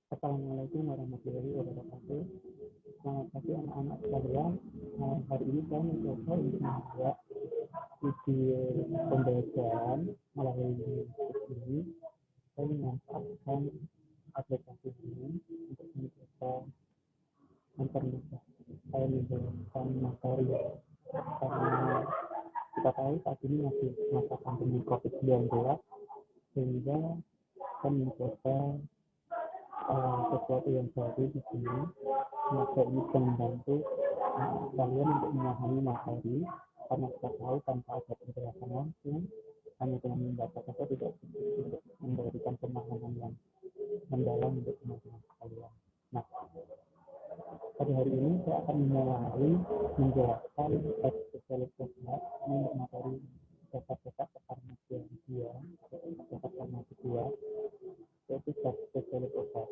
Assalamualaikum warahmatullahi wabarakatuh. Selamat pagi anak-anak sekalian. Hari ini saya mencoba untuk membuat video pembelajaran melalui YouTube ini. Saya memanfaatkan aplikasi ini untuk mencoba mempermudah saya menjelaskan materi, karena kita tahu saat ini masih masa pandemi COVID-19, sehingga saya mencoba sesuatu yang baru di sini. Semoga ini bisa membantu kalian untuk memahami materi, karena kita tahu tanpa ada penjelasan langsung, hanya dengan membaca saja tidak cukup untuk memberikan pemahaman yang mendalam untuk teman-teman sekalian. Nah, pada hari ini saya akan memulai menjelaskan teks spesialis dasar untuk materi dasar-dasar kefarmasian 2 atau dasar farmasi 2, yaitu teks spesialis dasar.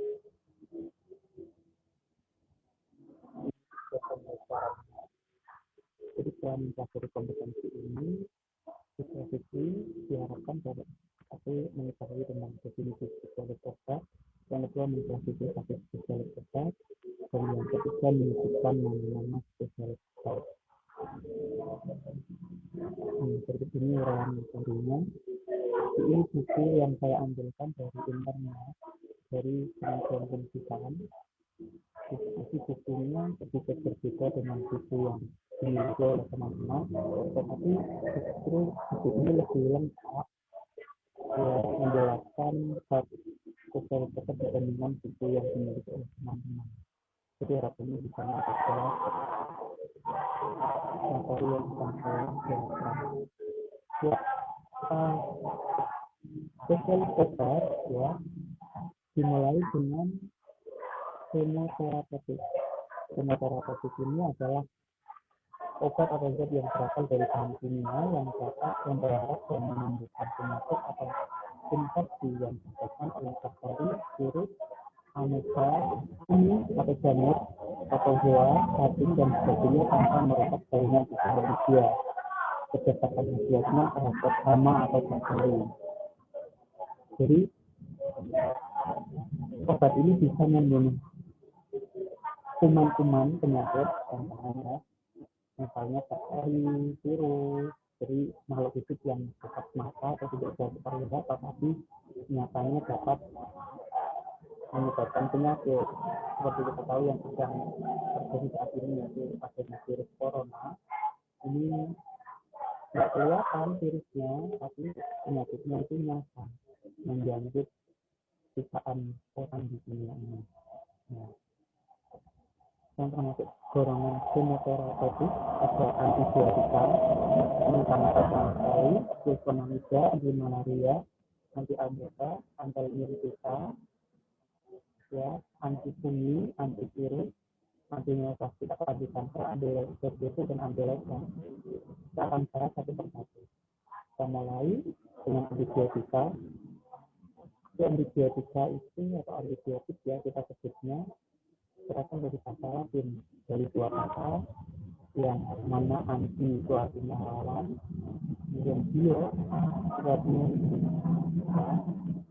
Jadi setelah mempelajari kompetensi ini, siswa-siswi diharapkan dapat mengetahui tentang definisi spesialis dasar, yang kedua mengklasifikasi spesialis dasar, dan yang ketiga menyebutkan nama-nama spesialis dasar. Berikut ini uraian materinya. Ini buku yang saya ambilkan dari internet, dari Kementerian Pendidikan. Isi bukunya sedikit berbeda dengan buku yang dimiliki oleh teman-teman, tetapi justru buku ini lebih lengkap menjelaskan spesialis dasar dibandingkan buku yang dimiliki oleh teman-teman. Jadi harapannya bisa memperjelas materi yang akan saya jelaskan. Ya, spesialis dasar ya dimulai dengan kemoterapeutik. Kemoterapeutik ini adalah obat atau zat yang berasal dari bahan kimia yang dapat memberantas dan menyembuhkan penyakit atau infeksi yang disebabkan oleh bakteri, virus, ameba, kuning atau jamur atau hewan, cacing dan sebagainya tanpa merusak jaringan tubuh manusia berdasarkan hasilnya terhadap hama atau bakteri. Jadi obat ini bisa membunuh kuman-kuman penyakit, contohnya misalnya bakteri, virus, jadi makhluk hidup yang kasat mata atau tidak dapat terlihat, tetapi nyatanya dapat menyebabkan penyakit. Seperti kita tahu yang sedang terjadi saat ini, yaitu adanya virus corona. Ini tidak kelihatan virusnya, tapi penyakitnya itu nyata, menjangkit jutaan orang di dunia ini. Nah, yang termasuk golongan kemoterapeutik atau antibiotika, ini sangat terkenal sekali: sulfonamida, antimalaria, anti-ameba, anti-nyeri ya, anti-fungi, antivirus, anti-neoplastik atau anti-kanker, anti-leukosit dan anti-leukom. Kita akan bahas satu persatu. Kita mulai dengan antibiotika. Antibiotika itu atau antibiotik ya kita sebutnya berasal dari kata Latin, dari dua kata yang mana anti itu artinya lawan, kemudian bio itu artinya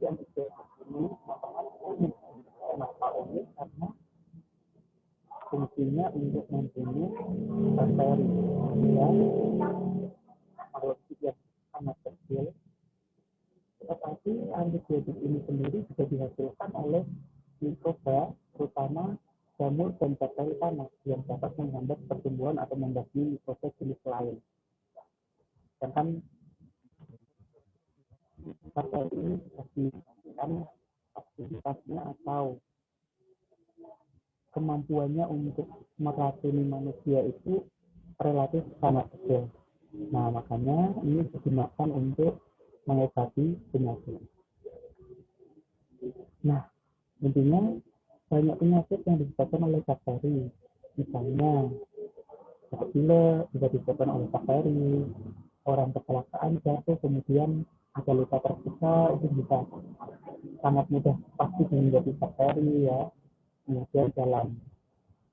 yang ini kenapa unik karena fungsinya untuk membunuh bakteri ya, makhluk yang sangat kecil. Tetapi antibiotik ini sendiri juga dihasilkan oleh mikroba, terutama jamur dan bakteri tanah yang dapat menghambat pertumbuhan atau membasmi mikroba jenis lain. Sedangkan bakteri ini dipastikan aktivitasnya atau kemampuannya untuk meracuni manusia itu relatif sangat kecil. Nah, makanya ini digunakan untuk mengobati penyakit. Nah, intinya banyak penyakit yang disebabkan oleh bakteri. Misalnya, batuk pilek juga disebabkan oleh bakteri. Orang kecelakaan jatuh kemudian ada luka terbuka, itu bisa sangat mudah pasti menjadi bakteri ya. Kemudian dalam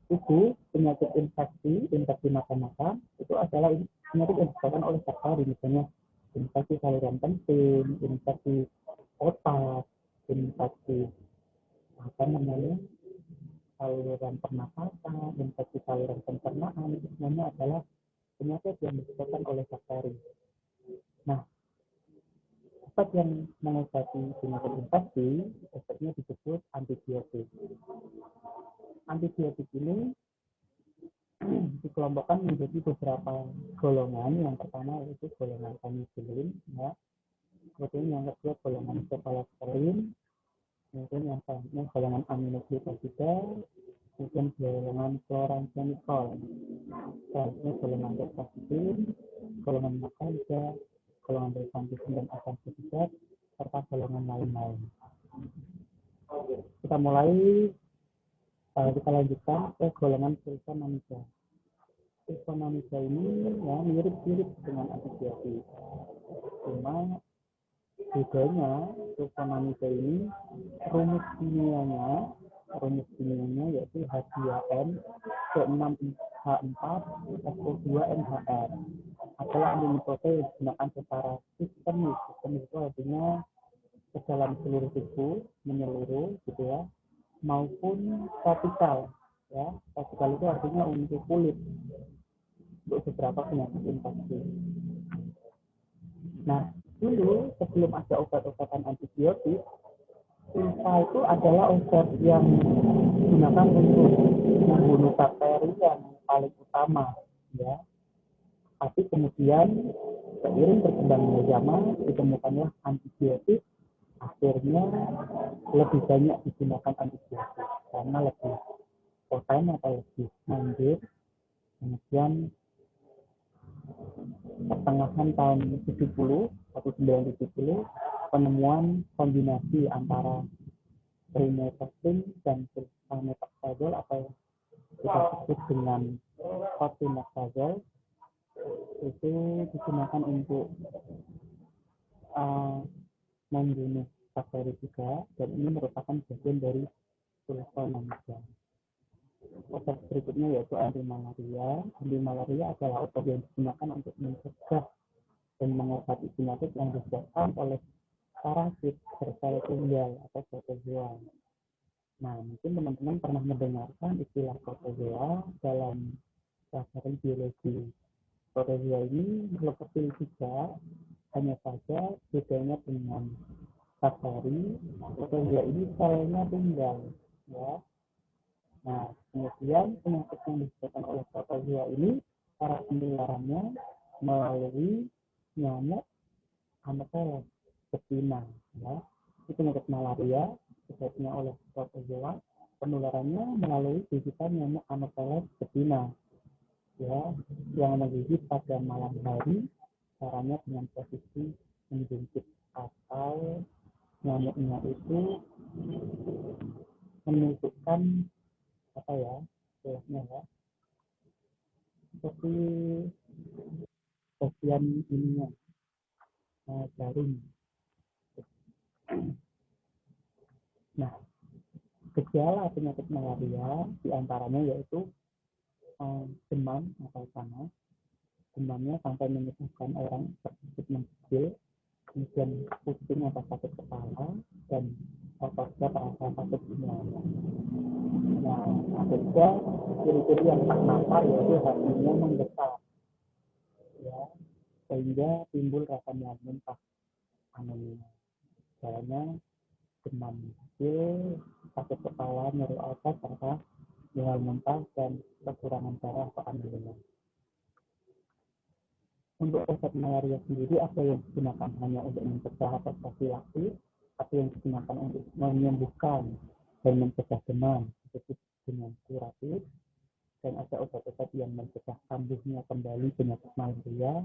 tubuh, penyakit infeksi mata-mata itu adalah penyakit yang disebabkan oleh bakteri. Misalnya infeksi saluran penting, infeksi otak, infeksi apa namanya saluran pernapasan, infeksi saluran pencernaan, itu semuanya adalah penyakit yang disebabkan oleh bakteri. Nah, obat yang mengobati penyakit infeksi, obatnya disebut antibiotik. Antibiotik ini dikelompokkan menjadi beberapa golongan. Yang pertama yaitu golongan penicillin, ya. Kemudian yang kedua golongan cephalosporin, kemudian yang selanjutnya golongan aminoglycosida, kemudian golongan chloramphenicol, selanjutnya golongan tetracycline, golongan makrolida, golongan rifampicin dan asamosida, serta golongan lain-lain. Kita lanjutkan ke golongan sulfonamida. Sulfonamida ini ya mirip-mirip dengan antibiotik. Cuma bedanya sulfonamida ini rumus kimianya yaitu H2N C6H4 SO2NHR adalah antimikroba yang digunakan secara sistemis. Sistemis itu artinya ke dalam seluruh tubuh, menyeluruh gitu ya, maupun topikal ya. Topikal itu artinya untuk kulit, untuk beberapa penyakit infeksi. Nah, dulu sebelum ada obat-obatan antibiotik, sulfa itu adalah obat yang digunakan untuk membunuh bakteri yang paling utama, ya. Tapi kemudian seiring berkembangnya zaman, ditemukanlah antibiotik. Akhirnya lebih banyak digunakan antibiotik karena lebih poten atau lebih manjur. Kemudian pertengahan tahun 1970 penemuan kombinasi antara primethazine dan sulfamethoxazole atau kita sebut dengan cotrimoxazole itu digunakan untuk membunuh bakteri juga, dan ini merupakan bagian dari sulfonamida. Obat berikutnya yaitu antimalaria. Antimalaria adalah obat yang digunakan untuk mencegah dan mengobati penyakit yang disebabkan oleh parasit bersel tunggal atau protozoa. Nah, mungkin teman-teman pernah mendengarkan istilah protozoa dalam pelajaran biologi. Protozoa ini makhluk kecil juga, hanya saja bedanya dengan bakteri, protozoa ini selnya tunggal, ya. Nah, kemudian penyakit yang disebabkan oleh protozoa ini cara penularannya melalui nyamuk Anopheles betina, ya. Itu penyakit malaria disebabkan oleh protozoa, penularannya melalui gigitan nyamuk Anopheles betina, ya, yang menggigit pada malam hari. Caranya dengan posisi menjungkit atau nyamuknya itu menunjukkan apa ya, istilahnya ya, seperti bagian ininya jaring. Nah, gejala penyakit malaria diantaranya yaitu demam atau panas. Demamnya sampai menyebabkan orang terkejut menggigil, kemudian pusing atau sakit kepala, dan ototnya terasa sakit semua. Nah, ada ciri-ciri yang tak nampak yaitu hatinya menggetar, ya, sehingga timbul rasa mual-muntah. Jalannya demam kecil, sakit kepala, nyeri otot, serta mual-muntah dan kekurangan darah atau anemia. Untuk obat malaria sendiri ada yang digunakan hanya untuk mencegah atau profilaksis, atau yang digunakan untuk menyembuhkan dan mencegah demam, disebut dengan kuratif. Dan ada obat-obat yang mencegah kambuhnya kembali penyakit malaria.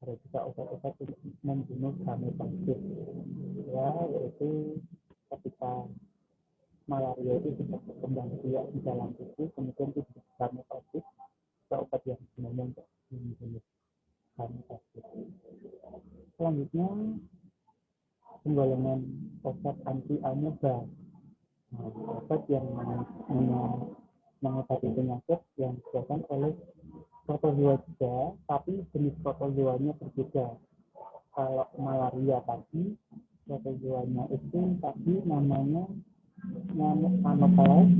Ada juga obat-obat untuk membunuh gametosit, ya, yaitu ketika malaria itu sudah berkembang biak di dalam tubuh, kemudian itu gametosit, ada obat yang sebenarnya untuk membunuh gametosit. Selanjutnya penggolongan obat anti amoeba. Nah, obat yang mengobati penyakit yang disebabkan oleh protozoa juga, tapi jenis protozoanya berbeda. kalau malaria tadi protozoanya itu tadi namanya nyamuk Anopheles.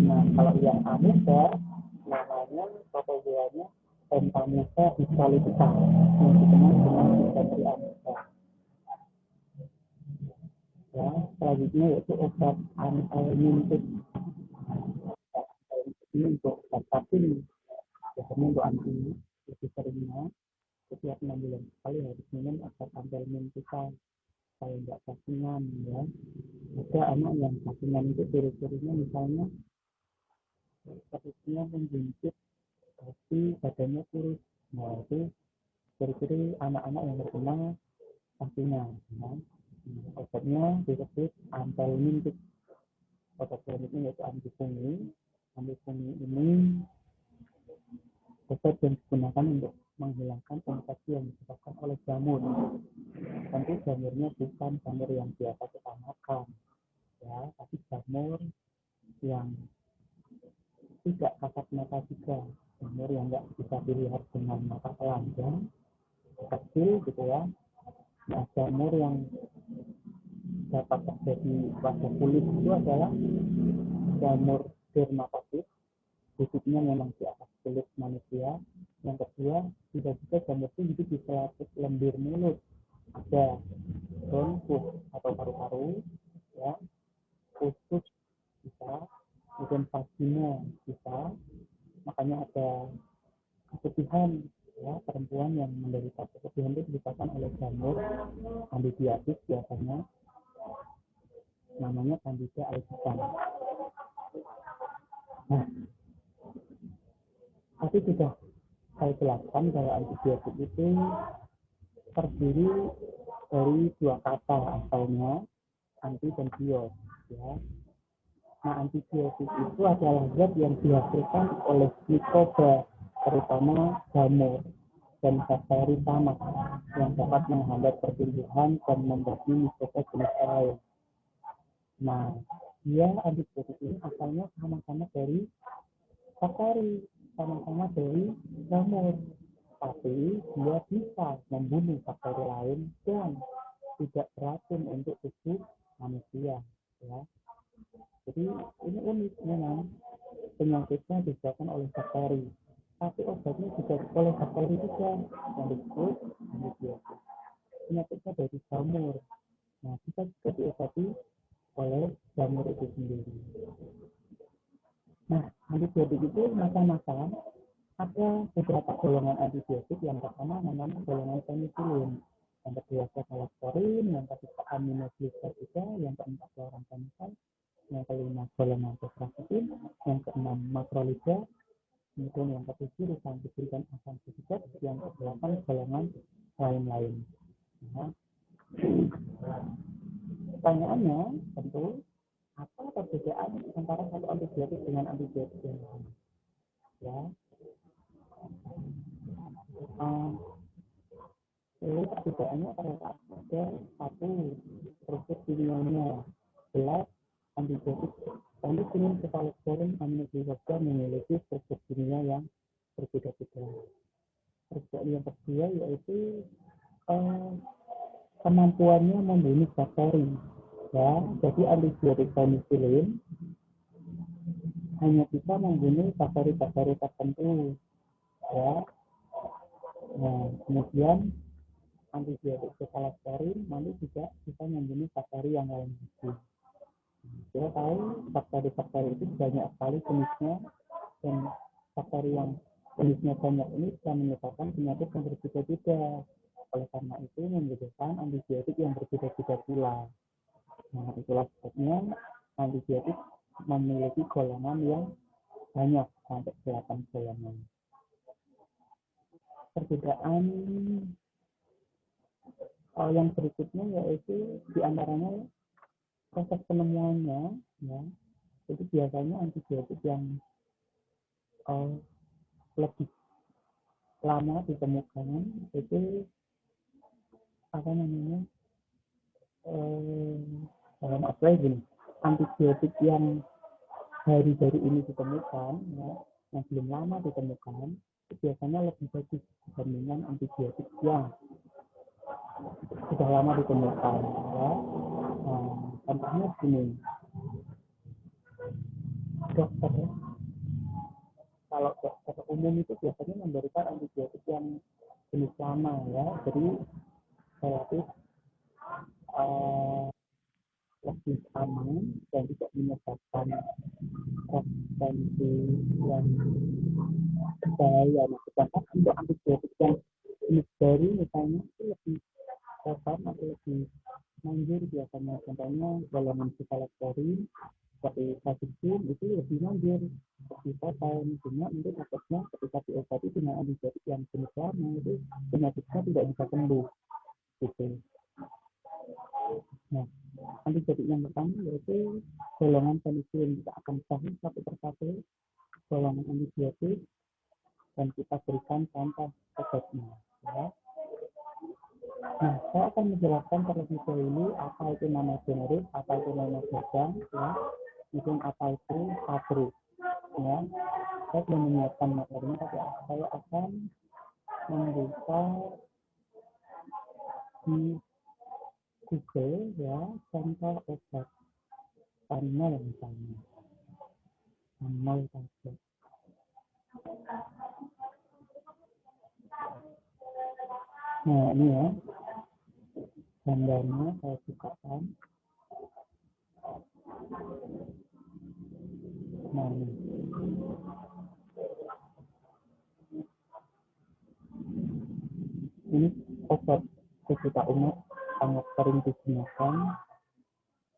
Nah, kalau yang amuba namanya protozoanya Pentamusa histolytica yang dikenal dengan bakteri amuba. Ya, selanjutnya yaitu obat antimintik. Ini untuk vaksin, biasanya untuk anti lebih seringnya setiap 6 bulan sekali harus minum obat antimintika kalau nggak vaksinan ya. Ada anak yang vaksinan itu ciri-cirinya misalnya perutnya menggigit tapi badannya kurus. Nah itu ciri-ciri anak-anak yang terkena vaksinan ya. Obatnya disebut antimintik. Obat ini yaitu antifungi. Antifungi ini obat yang digunakan untuk menghilangkan infeksi yang disebabkan oleh jamur. Tentu jamurnya bukan jamur yang biasa kita makan, ya, tapi jamur yang tidak kasat mata juga, jamur yang nggak bisa dilihat dengan mata telanjang, kecil gitu ya. Nah, jamur yang dapat terjadi pada kulit itu adalah jamur dermatosit, wujudnya memang di atas kulit manusia. Yang kedua, tidak bisa jamur itu hidup di selaput lendir mulut, ada bronkus atau paru-paru, ya, usus bisa, kemudian vagina bisa. Makanya ada keputihan, ya, perempuan yang menderita keputihan itu disebabkan oleh jamur kandidiasis biasanya, namanya Candida albicans. Nah, tapi sudah saya jelaskan bahwa antibiotik itu terdiri dari dua kata asalnya, anti dan bios, ya. Nah, antibiotik itu adalah zat yang dihasilkan oleh mikroba, terutama jamur dan bakteri tamak yang dapat menghambat pertumbuhan dan memberi mikroba jenis lain. Nah, dia antibiotik ini asalnya sama-sama dari bakteri, sama-sama dari jamur, tapi dia bisa membunuh bakteri lain dan tidak beracun untuk tubuh manusia, ya. Jadi ini unik memang, penyakitnya disebabkan oleh bakteri, tapi obatnya juga oleh bakteri juga yang disebut antibiotik. Penyakitnya dari jamur, nah bisa juga diobati oleh jamur itu sendiri. Nah, antibiotik itu macam-macam. Ada beberapa golongan antibiotik. Yang pertama namanya golongan penicillin, yang kedua cephalosporin, yang ketiga aminoglycosida, yang keempat chloramphenicol, yang kelima golongan tetracycline, yang keenam macrolida, kemudian yang ketujuh rifampicin dan afampicin, yang kedelapan golongan lain-lain. Nah, pertanyaannya tentu, apa perbedaan antara satu antibiotik dengan antibiotik yang lain? Ya, perbedaannya terletak pada satu struktur kimianya. Jelas antibiotik penicillin, cephalosporin, aminoglycosida memiliki struktur kimia yang berbeda-beda. Perbedaan yang kedua yaitu kemampuannya membunuh bakteri. Ya, jadi antibiotik penicillin hanya bisa membunuh bakteri-bakteri tertentu. Ya. Nah, kemudian antibiotik cephalosporin nanti juga bisa membunuh bakteri yang lain juga. Kita tahu bakteri-bakteri itu banyak sekali jenisnya, dan bakteri yang jenisnya banyak ini bisa menyebabkan penyakit yang berbeda-beda. Oleh karena itu membutuhkan antibiotik yang berbeda-beda pula. Nah, itulah sebabnya antibiotik memiliki golongan yang banyak, sampai 8 golongan. Perbedaan yang berikutnya yaitu diantaranya proses penemuannya, ya. Jadi biasanya antibiotik yang lebih lama ditemukan itu apa namanya, gini, antibiotik yang hari-hari ini ditemukan, ya, yang belum lama ditemukan, itu biasanya lebih bagus dibandingkan antibiotik yang sudah lama ditemukan ya. Nah, contohnya gini, dokter ya. Kalau dokter umum itu biasanya memberikan antibiotik yang jenis lama ya, jadi relatif lebih aman dan tidak menyebabkan resistensi yang berbahaya. Nah, sedangkan untuk antibiotik yang jenis baru misalnya itu lebih rentan atau lebih manjur biasanya. Contohnya golongan psikolektorin seperti vancomycin itu lebih manjur, lebih fatal. Cuma untuk takutnya ketika diobati dengan antibiotik yang jenis lama itu penyakitnya tidak bisa sembuh gitu. Nah, antibiotik yang pertama yaitu golongan penicillin. Kita akan bahas satu persatu golongan antibiotik dan kita berikan contoh obatnya ya. Nah, saya akan menjelaskan terlebih dahulu apa itu nama generik, apa itu nama gagang ya, mungkin apa itu pabrik ya. Saya belum menyiapkan materinya, tapi saya akan membuka di Google ya contoh obat panel misalnya, panel tablet. Nah ini ya gambarnya saya bukakan. Nah ini obat sejuta umat sangat sering digunakan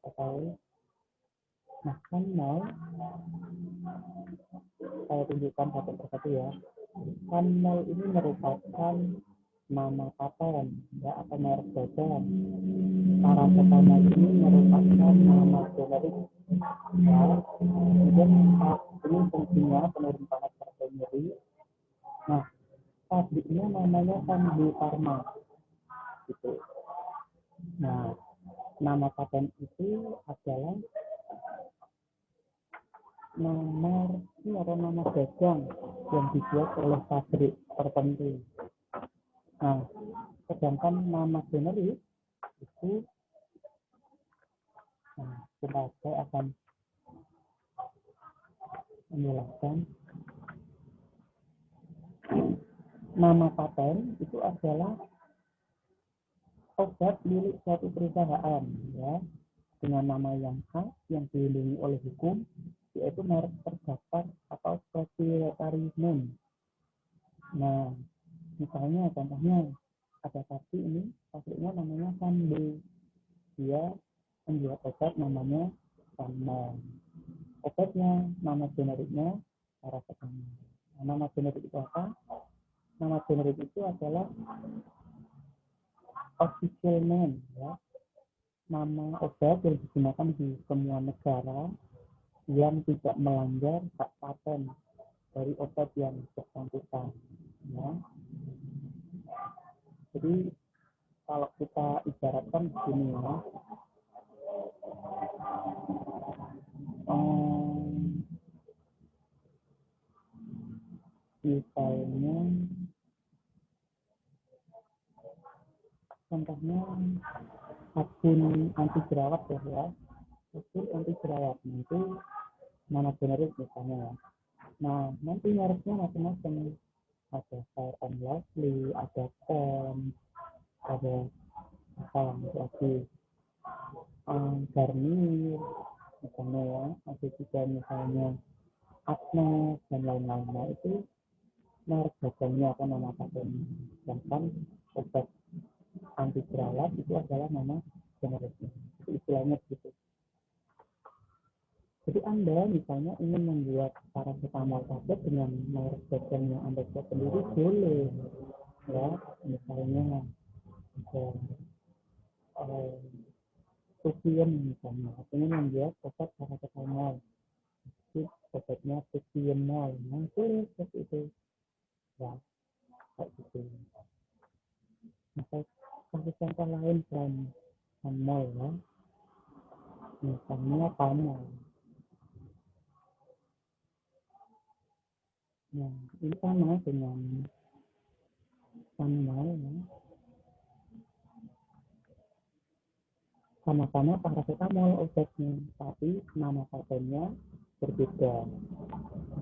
atau nah panel saya tunjukkan satu persatu ya. Panel ini merupakan nama paten ya atau merek dagang. Paracetamol ini merupakan nama generik ya. Kemudian ini fungsinya penurun panas pada nyeri. Nah, pabriknya namanya Sanbu Pharma gitu. Nah, nama paten itu adalah nama dagang yang dibuat oleh pabrik tertentu. Nah, sedangkan nama generik itu, nah, saya akan menjelaskan. Nama paten itu adalah obat milik suatu perusahaan ya dengan nama yang khas yang dilindungi oleh hukum yaitu merek terdaftar atau proprietary name. Nah, misalnya contohnya ada pabrik ini, pabriknya namanya Sanbu. Dia membuat obat namanya Sanmol. Obatnya nama generiknya paracetamol. Nah, nama generik itu apa? Nama generik itu adalah official name ya. Nama obat yang digunakan di semua negara yang tidak melanggar hak paten dari obat yang bersangkutan ya. Jadi kalau kita ibaratkan begini ya, misalnya contohnya sabun anti jerawat ya, sabun anti jerawat itu nama generik misalnya ya. Nah, nanti mereknya macam-macam, ada Fair and Lovely, ada Pond, ada apa lagi, Garnier misalnya ya, ada juga misalnya Agnes dan lain-lain. Nah, itu merek dagangnya atau nama patennya. Sedangkan obat anti jerawat itu adalah nama generiknya. Itu istilahnya begitu. Jadi Anda misalnya ingin membuat paracetamol tablet dengan merek dagang yang Anda buat sendiri boleh, ya. Misalnya Supium misalnya, ini membuat obat paracetamol, itu obatnya Supiumol, nah boleh seperti itu, ya, kayak gitu. Nah, saya kasih contoh lain selain Panmol ya, misalnya Panmol. Nah, ini sama dengan Panmol ya. sama-sama paracetamol obatnya, tapi nama patennya berbeda.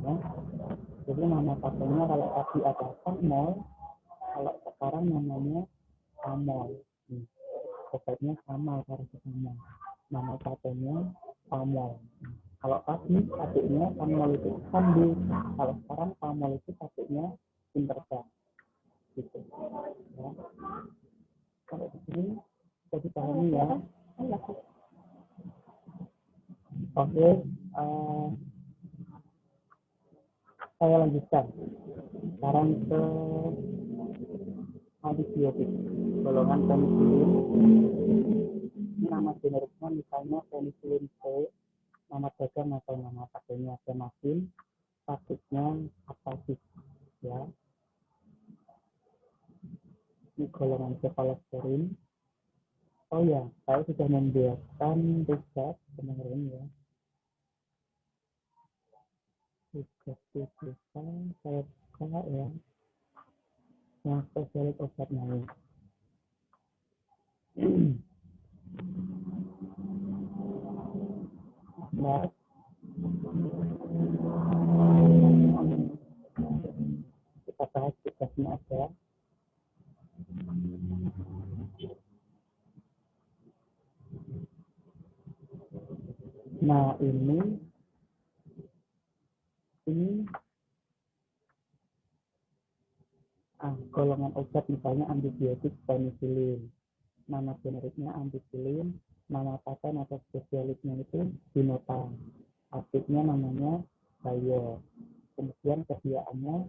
Ya. Jadi nama patennya kalau tadi ada Pamol, kalau sekarang namanya Pamol. Obatnya sama paracetamol. Nama patennya Pamol. Kalau tadi patennya Pamol itu Kambu. Kalau sekarang Pamol itu patennya Intercept. Gitu. Ya. Kalau di sini bisa dipahami ya. Oke, saya lanjutkan. Sekarang ke antibiotik golongan penisilin. Ini nama generiknya misalnya penisilin C, nama dagang atau nama pakainya Fenafin, pabriknya Aptasis, ya. Ini golongan cefalosporin. Oh ya, saya sudah membuatkan riset kemarin ya. Riset saya buka ya. Yang spesialis obat nyamuk. Nah, kita bahas tugasnya aja. Nah, ini golongan obat misalnya antibiotik penisilin. Nama generiknya ampicillin, nama paten atau spesialisnya itu Binotam. Aktifnya namanya Bayer. Kemudian sediaannya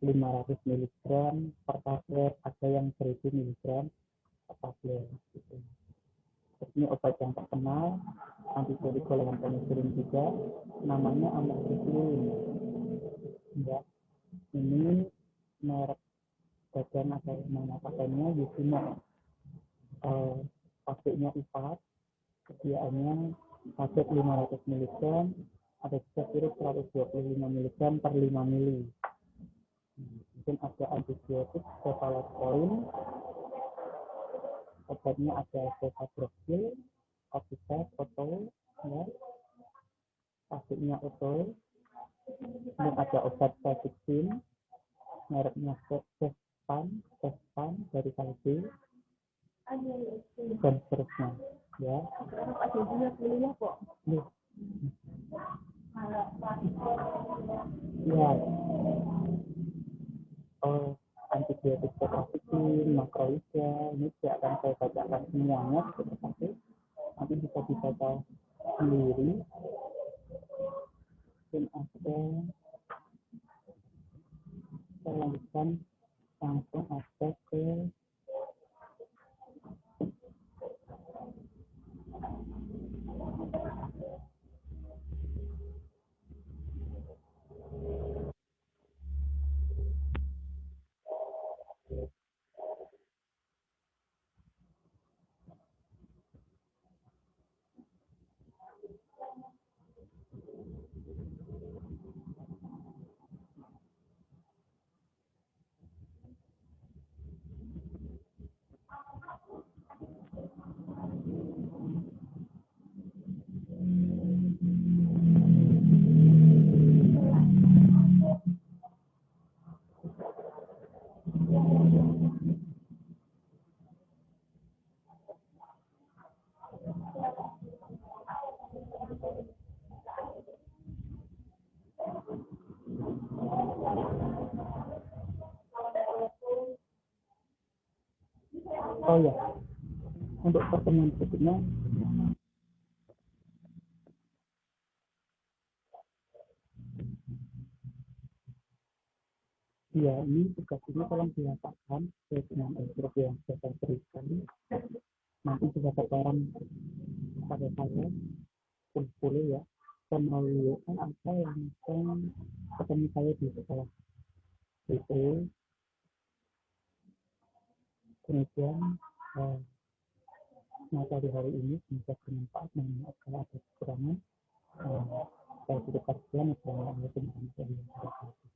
500 mg per tablet, ada yang 1000 mg per tablet. Gitu. Ini obat yang terkenal, antibiotik golongan penisilin juga, namanya amoxicillin. Ya, ini merek dagang atau nama patennya Yusino. Pabriknya IPAT, sediaannya tablet 500 mg, ada juga sirup 125 mg per 5 mili. Mungkin ada antibiotik cefalosporin, obatnya ada cefadroxil, Opicet, Otol, ya, pabriknya Otol. Kemudian ada obat Cefixin, mereknya Cefpan dari Kalbe, dan seterusnya, ya. Ya, antibiotik Cefixin, Macrolizia, ini tidak akan saya bacakan semuanya, tetapi nanti bisa dibaca sendiri. Dan ada, saya lanjutkan langsung aja ke oh ya, untuk pertemuan berikutnya ya, ini tugas ini tolong dilakukan sesuai dengan instruksi yang saya berikan. Nanti juga terbarang pada saya 10 ya, pemenuhan apa yang akan ketemu saya di sekolah itu. Kemudian materi hari ini semoga bermanfaat, dan kalau ada kekurangan saya tutup kajian. Assalamualaikum warahmatullahi wabarakatuh.